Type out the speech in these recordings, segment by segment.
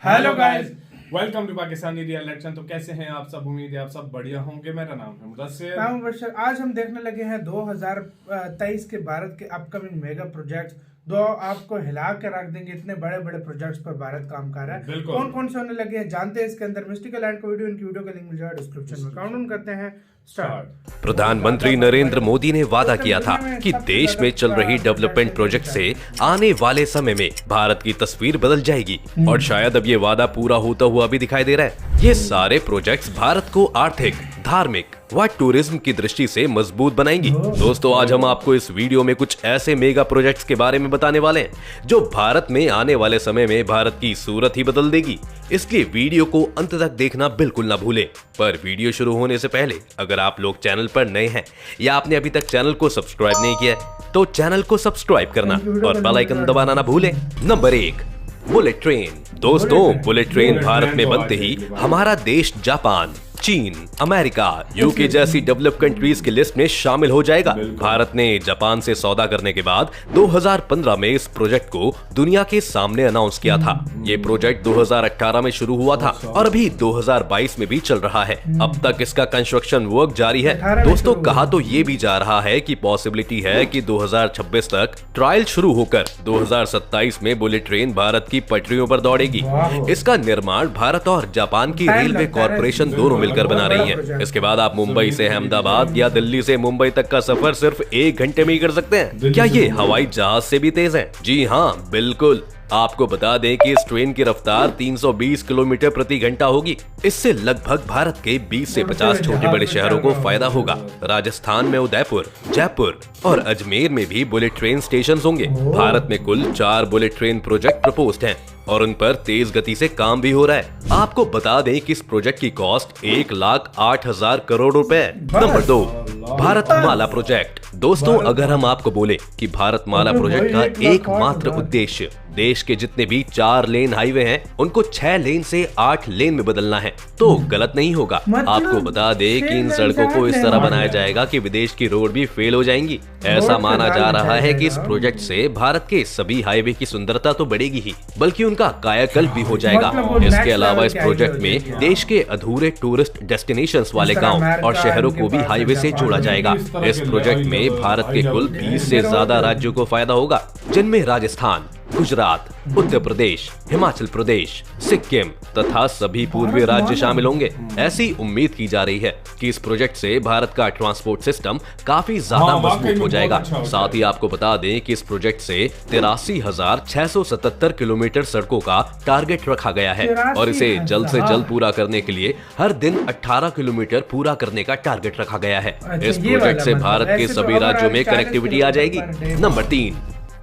Hello guys, welcome to Pakistani real action. तो कैसे हैं आप सब? उम्मीद है आप सब बढ़िया होंगे। मेरा नाम है मुदस्सिर। आज हम देखने लगे हैं 2023 के भारत के अपकमिंग मेगा प्रोजेक्ट्स जो आपको हिला के रख देंगे। इतने बड़े बड़े प्रोजेक्ट्स पर भारत काम कर रहा है। कौन कौन से होने लगे हैं जानते हैं इसके अंदर। मिस्टिकल लैंड को वीडियो, इनकी वीडियो का लिंक मिल जाएगा डिस्क्रिप्शन में। काउंटडाउन करते हैं स्टार्ट। प्रधानमंत्री नरेंद्र मोदी ने वादा किया था कि देश में चल रही डेवलपमेंट प्रोजेक्ट से आने वाले समय में भारत की तस्वीर बदल जाएगी और शायद अब ये वादा पूरा होता हुआ भी दिखाई दे रहा है। ये सारे प्रोजेक्ट्स भारत को आर्थिक, धार्मिक व टूरिज्म की दृष्टि से मजबूत बनाएंगी। दोस्तों, आज हम आपको इस वीडियो में कुछ ऐसे मेगा प्रोजेक्ट्स के बारे में बताने वाले हैं जो भारत में आने वाले समय में भारत की सूरत ही बदल देगी। इसलिए वीडियो को अंत तक देखना बिल्कुल ना भूलें। पर वीडियो शुरू होने से पहले अगर आप लोग चैनल पर नए हैं या आपने अभी तक चैनल को सब्सक्राइब नहीं किया है तो चैनल को सब्सक्राइब करना और बेल आइकन दबाना ना भूलें। Number 1, bullet train. दोस्तों, बुलेट ट्रेन भारत में बनते ही हमारा देश जापान, चीन, अमेरिका, यूके जैसी डेवलप्ड कंट्रीज की लिस्ट में शामिल हो जाएगा। भारत ने जापान से सौदा करने के बाद 2015 में इस प्रोजेक्ट को दुनिया के सामने अनाउंस किया था। ये प्रोजेक्ट 2018 में शुरू हुआ था और अभी 2022 में भी चल रहा है। अब तक इसका कंस्ट्रक्शन वर्क जारी है। दोस्तों, कहा तो ये भी जा रहा है कि पॉसिबिलिटी है कि 2026 तक ट्रायल शुरू होकर 2027 में बुलेट ट्रेन भारत की पटरियों पर दौड़ेगी। इसका निर्माण भारत और जापान की रेलवे कॉर्पोरेशन दोनों मिलकर बना रही है। इसके बाद आप मुंबई से अहमदाबाद या दिल्ली से मुंबई तक का सफर सिर्फ 1 घंटे में ही कर सकते हैं। क्या ये हवाई जहाज से भी तेज है? जी हाँ, बिल्कुल। आपको बता दें कि इस ट्रेन की रफ्तार 320 किलोमीटर प्रति घंटा होगी। इससे लगभग भारत के 20 से 50 छोटे बड़े शहरों को फायदा होगा। राजस्थान में उदयपुर, जयपुर और अजमेर में भी बुलेट ट्रेन स्टेशन होंगे। भारत में कुल 4 बुलेट ट्रेन प्रोजेक्ट प्रपोज्ड हैं और उन पर तेज गति से काम भी हो रहा है। आपको बता दें कि इस प्रोजेक्ट की कॉस्ट 1,08,000 करोड़ रुपए है। नंबर 2, भारत माला प्रोजेक्ट। दोस्तों, अगर हम आपको बोले कि भारत माला प्रोजेक्ट का एकमात्र उद्देश्य देश के जितने भी 4 लेन हाईवे हैं उनको 6 लेन से 8 लेन में बदलना है तो गलत नहीं होगा। आपको बता दें कि इन सड़कों को इस तरह बनाया जाएगा कि विदेश की रोड भी फेल हो जाएंगी। ऐसा माना जा रहा है कि इस प्रोजेक्ट से भारत के सभी हाईवे की सुंदरता तो बढ़ेगी ही बल्कि उनका कायाकल्प भी हो जाएगा। इसके अलावा इस प्रोजेक्ट में देश के अधूरे टूरिस्ट डेस्टिनेशंस वाले गांव और शहरों को भी हाईवे से जोड़ा जाएगा। इस प्रोजेक्ट में भारत के कुल 20 से ज्यादा राज्यों को फायदा होगा, जिनमें राजस्थान, गुजरात, उत्तर प्रदेश, हिमाचल प्रदेश, सिक्किम तथा सभी पूर्वी राज्य शामिल होंगे। ऐसी उम्मीद की जा रही है कि इस प्रोजेक्ट से भारत का ट्रांसपोर्ट सिस्टम काफी ज्यादा मजबूत हो जाएगा। साथ ही आपको बता दें कि इस प्रोजेक्ट से 83,677 किलोमीटर सड़कों का टारगेट रखा गया है और इसे जल्द से जल्द पूरा करने के लिए हर दिन 18 किलोमीटर पूरा करने का टारगेट रखा गया है। इस प्रोजेक्ट से भारत के सभी राज्यों में कनेक्टिविटी आ जाएगी। नंबर 3,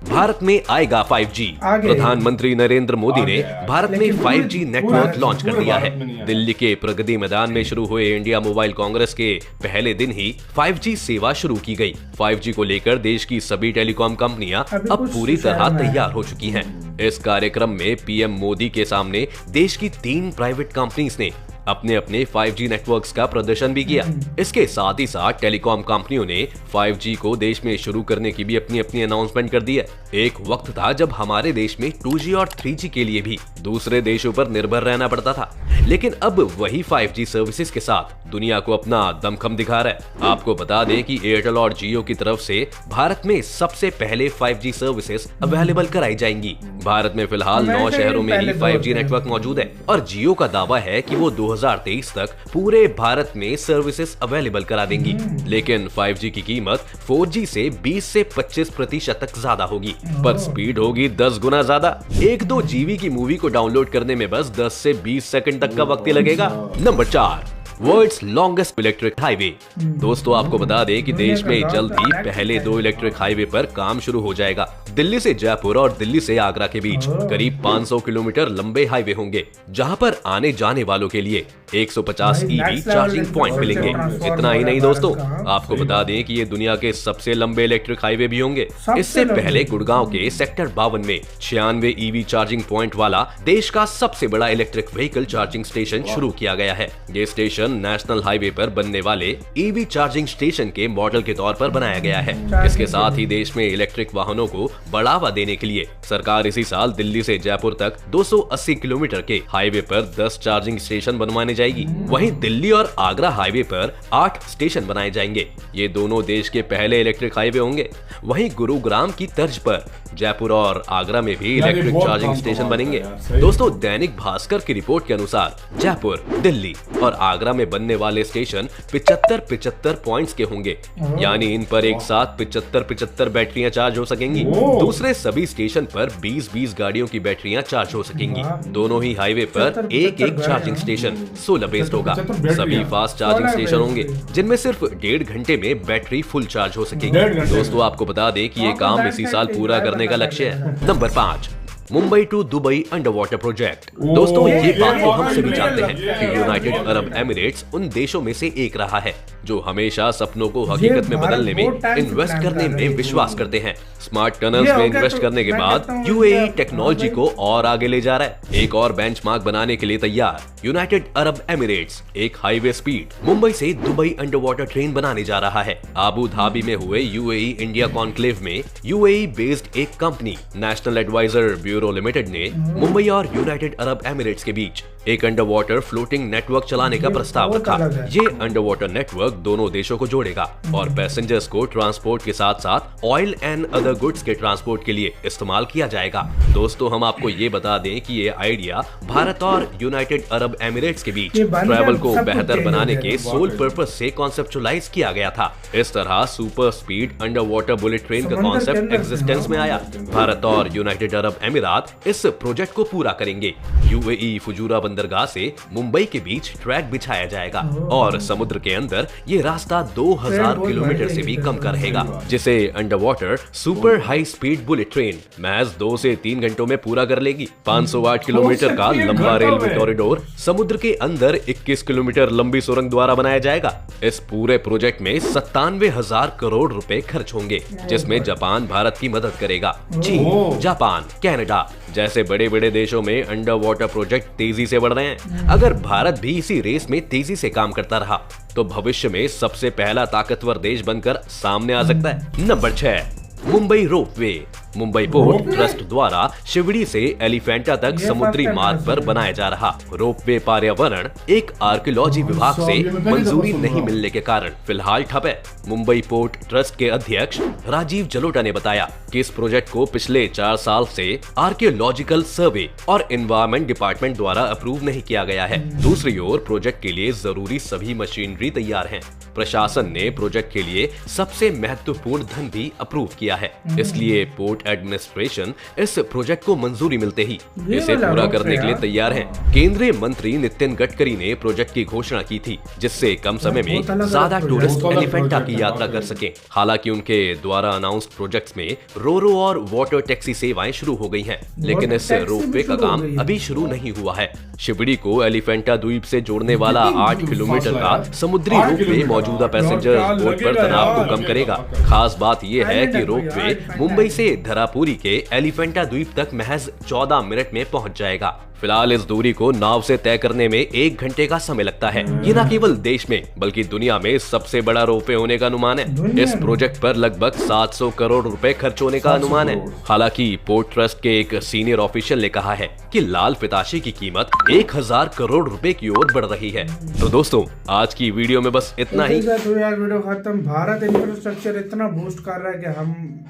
भारत में आएगा 5G। प्रधानमंत्री नरेंद्र मोदी ने भारत में 5G नेटवर्क लॉन्च कर दिया है। दिल्ली के प्रगति मैदान में शुरू हुए इंडिया मोबाइल कांग्रेस के पहले दिन ही 5G सेवा शुरू की गई। 5G को लेकर देश की सभी टेलीकॉम कंपनियां अब पूरी तरह तैयार हो चुकी हैं। इस कार्यक्रम में पीएम मोदी के सामने देश की 3 प्राइवेट कंपनीज ने अपने अपने 5G नेटवर्क्स का प्रदर्शन भी किया। इसके साथ ही साथ टेलीकॉम कंपनियों ने 5G को देश में शुरू करने की भी अपनी अपनी अनाउंसमेंट कर दी है। एक वक्त था जब हमारे देश में 2G और 3G के लिए भी दूसरे देशों पर निर्भर रहना पड़ता था, लेकिन अब वही 5G सर्विसेज के साथ दुनिया को अपना दमखम दिखा रहा है। आपको बता दें कि एयरटेल और जियो की तरफ से भारत में सबसे पहले 5G सर्विसेज अवेलेबल कराई जाएंगी। भारत में फिलहाल 9 शहरों में ही 5G नेटवर्क मौजूद है और जियो का दावा है कि वो 2023 तक पूरे भारत में सर्विसेज अवेलेबल करा देंगी। लेकिन 5G की कीमत 4G से 20 से 25% तक ज्यादा होगी, पर स्पीड होगी 10 गुना ज्यादा। 1-2 GB की मूवी को डाउनलोड करने में बस 10 से 20 सेकंड तक का वक्त ही लगेगा। Number 4, world's longest electric highway. दोस्तों, आपको बता दें कि देश में जल्द ही पहले 2 इलेक्ट्रिक हाईवे पर काम शुरू हो जाएगा। दिल्ली से जयपुर और दिल्ली से आगरा के बीच करीब 500 किलोमीटर लंबे हाईवे होंगे, जहां पर आने जाने वालों के लिए 150 EV चार्जिंग पॉइंट मिलेंगे। इतना ही नहीं दोस्तों, आपको बता दें कि ये दुनिया के सबसे लंबे इलेक्ट्रिक हाईवे भी होंगे। इससे पहले गुड़गांव के सेक्टर 52 में 96 EV चार्जिंग पॉइंट वाला देश का सबसे बड़ा इलेक्ट्रिक व्हीकल चार्जिंग स्टेशन शुरू किया गया है। ये स्टेशन स्टेशन नेशनल हाईवे पर बनने वाले ईवी चार्जिंग स्टेशन के मॉडल के तौर पर बनाया गया है। इसके साथ ही देश में इलेक्ट्रिक वाहनों को बढ़ावा देने के लिए सरकार इसी साल दिल्ली से जयपुर तक 280 किलोमीटर के हाईवे पर 10 चार्जिंग स्टेशन बनवाने जाएगी। वहीं दिल्ली और आगरा हाईवे पर 8 स्टेशन बनाए जाएंगे। ये दोनों देश के पहले इलेक्ट्रिक हाईवे होंगे। वहीं गुरुग्राम की तर्ज पर जयपुर और आगरा में भी इलेक्ट्रिक चार्जिंग स्टेशन बनेंगे। दोस्तों, दैनिक भास्कर की रिपोर्ट के अनुसार जयपुर, दिल्ली और आगरा में बनने वाले स्टेशन 75 पॉइंट्स के होंगे, यानी इन पर एक साथ 75 बैटरियां चार्ज हो सकेंगी। दूसरे सभी स्टेशन पर 20 गाड़ियों की बैटरियां चार्ज हो सकेंगी। दोनों ही हाईवे पर एक चार्जिंग स्टेशन सोलर बेस्ड होगा। सभी फास्ट चार्जिंग स्टेशन होंगे जिनमें सिर्फ 1.5 घंटे में बैटरी फुल चार्ज हो सकेगी। दोस्तों, आपको बता दें कि ये काम इसी साल पूरा करने का लक्ष्य है। Number 5, Mumbai to Dubai under water project. दोस्तों, ये बात तो हम सभी जानते हैं कि यूनाइटेड अरब एमिरेट्स उन देशों में से एक रहा है जो हमेशा सपनों को हकीकत में बदलने में इन्वेस्ट करने में विश्वास करते हैं। स्मार्ट टनल्स में इन्वेस्ट करने के बाद यूएई टेक्नोलॉजी को और आगे ले जा रहा है। एक और बेंचमार्क बनाने के लिए तैयार यूनाइटेड अरब एमिरेट्स एक हाईवे स्पीड मुंबई से दुबई अंडर वाटर ट्रेन बनाने जा रहा है। आबू धाबी में हुए यूएई इंडिया कॉन्क्लेव में यूएई बेस्ड एक कंपनी नेशनल एडवाइजर ब्यूरो लिमिटेड ने मुंबई और यूनाइटेड अरब एमिरेट्स के बीच एक अंडर वाटर फ्लोटिंग नेटवर्क चलाने का प्रस्ताव रखा। ये अंडर वाटर नेटवर्क दोनों देशों को जोड़ेगा और पैसेंजर्स को ट्रांसपोर्ट के साथ साथ ऑयल एंड अदर गुड्स के ट्रांसपोर्ट के लिए इस्तेमाल किया जाएगा। दोस्तों, हम आपको ये बता दें कि ये आइडिया भारत और यूनाइटेड अरब एमिरेट्स के बीच ट्रैवल को बेहतर बनाने के सोल पर्पस से कॉन्सेप्चुलाइज किया गया था। इस तरह super speed under water bullet train का कॉन्सेप्ट एग्जिस्टेंस में आया। भारत और यूनाइटेड अरब अमीरात इस प्रोजेक्ट को पूरा करेंगे। यूएई फुजूरा बंदरगाह से मुंबई के बीच ट्रैक बिछाया जाएगा और समुद्र के अंदर ये रास्ता 2000 किलोमीटर से भी कम का रहेगा, जिसे under water super high speed bullet train महज 2 से 3 घंटों में पूरा कर लेगी। 508 किलोमीटर का लंबा रेलवे कॉरिडोर समुद्र के अंदर 21 किलोमीटर लंबी सुरंग द्वारा बनाया जाएगा। इस पूरे प्रोजेक्ट में 97,000 करोड़ रुपए खर्च होंगे, जिसमें जापान भारत की मदद करेगा। चीन, जापान, कनाडा जैसे बड़े बड़े देशों में अंडर वाटर प्रोजेक्ट तेजी से बढ़ रहे हैं। अगर भारत भी इसी रेस में तेजी से काम करता रहा तो भविष्य में सबसे पहला ताकतवर देश बनकर सामने आ सकता है। Number 6, Mumbai ropeway. Mumbai port trust द्वारा शिवड़ी से एलिफेंटा तक समुद्री मार्ग पर बनाया जा रहा रोपवे पर्यावरण एक आर्कियोलॉजी विभाग से मंजूरी नहीं मिलने के कारण फिलहाल ठप है। मुंबई पोर्ट ट्रस्ट के अध्यक्ष राजीव जलोटा ने बताया कि इस प्रोजेक्ट को पिछले 4 साल से आर्कियोलॉजिकल सर्वे और एनवायरमेंट डिपार्टमेंट द्वारा अप्रूव नहीं किया गया है। दूसरी ओर प्रोजेक्ट के लिए जरूरी सभी मशीनरी तैयार है। प्रशासन ने प्रोजेक्ट के लिए सबसे महत्वपूर्ण धन भी अप्रूव किया है, इसलिए पोर्ट एडमिनिस्ट्रेशन इस प्रोजेक्ट को मंजूरी मिलते ही इसे पूरा करने के लिए तैयार है। केंद्रीय मंत्री नितिन गडकरी ने प्रोजेक्ट की घोषणा की थी, जिससे कम समय में ज्यादा टूरिस्ट एलिफेंटा की यात्रा कर सकें। हालांकि उनके द्वारा अनाउंस्ड प्रोजेक्ट्स में रोरो और वाटर टैक्सी सेवाएं शुरू हो गई हैं, लेकिन इस रोपवे का काम अभी शुरू नहीं हुआ है। शिवड़ी को एलिफेंटा द्वीप से जोड़ने वाला 8 किलोमीटर का समुद्री रोपवे मौजूदा पैसेंजर बोट पर तनाव को कम करेगा। खास बात यह है कि रोपवे मुंबई से धरापुरी के एलिफेंटा द्वीप तक महज 14 मिनट में पहुंच जाएगा। फिलहाल इस दूरी को नाव से तय करने में 1 घंटे का समय लगता है। ये न केवल देश में बल्कि दुनिया में सबसे बड़ा रोपवे होने का अनुमान है। इस प्रोजेक्ट पर लगभग 700 करोड़ रुपए खर्च होने का अनुमान है। हालांकि पोर्ट ट्रस्ट के एक सीनियर ऑफिशियल ने कहा है कि लाल पिताशी की कीमत 1000 करोड़ रुपए की ओर बढ़ रही है। तो दोस्तों, आज की वीडियो में बस इतना ही। तो यार वीडियो खत्म। भारत इंफ्रास्ट्रक्चर इतना बूस्ट कर रहा है कि हम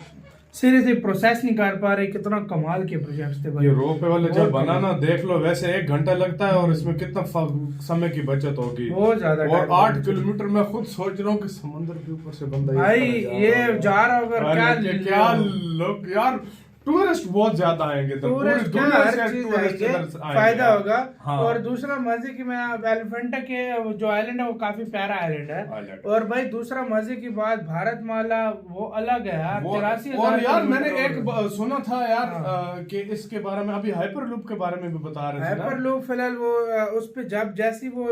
सीरियसली प्रोसेस नहीं कर पा रहे। कितना कमाल के प्रोजेक्ट्स थे भाई। ये रोपवे वाले जब बनाना देख लो, वैसे 1 घंटा लगता है और इसमें कितना समय की बचत होगी, बहुत ज्यादा। और 8 किलोमीटर में खुद सोच रहा हूँ कि समुद्र के ऊपर से बंदा भाई ये जा रहा होगा क्या लोग यार, टूरिस्ट बहुत ज्यादा आएंगे, तो टूरिस्ट फायदा होगा। हाँ। और दूसरा मजे की, मैं एलिफेंटा के जो आइलैंड है वो काफी प्यारा आइलैंड है। और भाई दूसरा मजे की बात, भारतमाला वो अलग है यार, 83,000। और यार मैंने एक सुना था यार कि इसके बारे में अभी हाइपर लूप के बारे में भी बता रहे थे। हाइपर लूप फिलहाल वो उस पे जब जैसी वो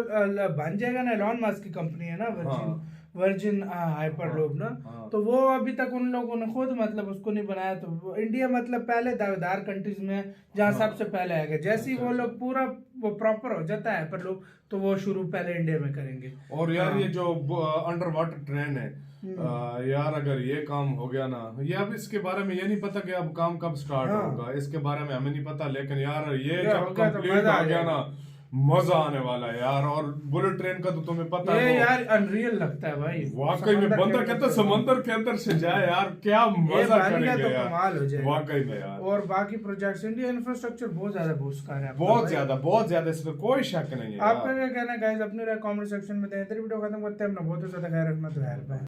बन जाएगा ना, एलॉन मस्क की कंपनी है ना वर्जिन, वर्जिन हाइपरलूप ना, तो वो अभी तक उन लोगों ने खुद मतलब उसको नहीं बनाया। तो इंडिया मतलब पहले दावेदार कंट्रीज में जहाँ सबसे पहले आएगा। जैसे ही वो लोग पूरा वो प्रॉपर हो जाता है हाइपरलूप, तो वो शुरू पहले इंडिया में करेंगे। और यार ये जो अंडर वाटर ट्रेन है यार, अगर ये काम हो गया ना, ये अब इसके बारे में ये नहीं पता कि अब काम कब स्टार्ट होगा, इसके बारे में हमें नहीं पता। लेकिन यार ये जब कंप्लीट हो गया ना, मजा आने वाला है यार। और बुलेट ट्रेन का तो तुम्हें पता है यार अनरियल लगता है भाई, वाकई में। बंदर कहते समंदर के अंदर से जाए यार, क्या मजा करेंगे तो यार, कमाल हो जाए वाकई में यार। और बाकी प्रोजेक्ट्स, इंडिया इंफ्रास्ट्रक्चर बहुत ज्यादा बूस्ट कर रहा है, बहुत ज्यादा, इसमें कोई शक नहीं है। आपका क्या कहना है गाइस? अपनी राय कमेंट सेक्शन में दें। वीडियो खत्म करते हैं। अपना बहुत ज्यादा ख्याल रखना। तो यार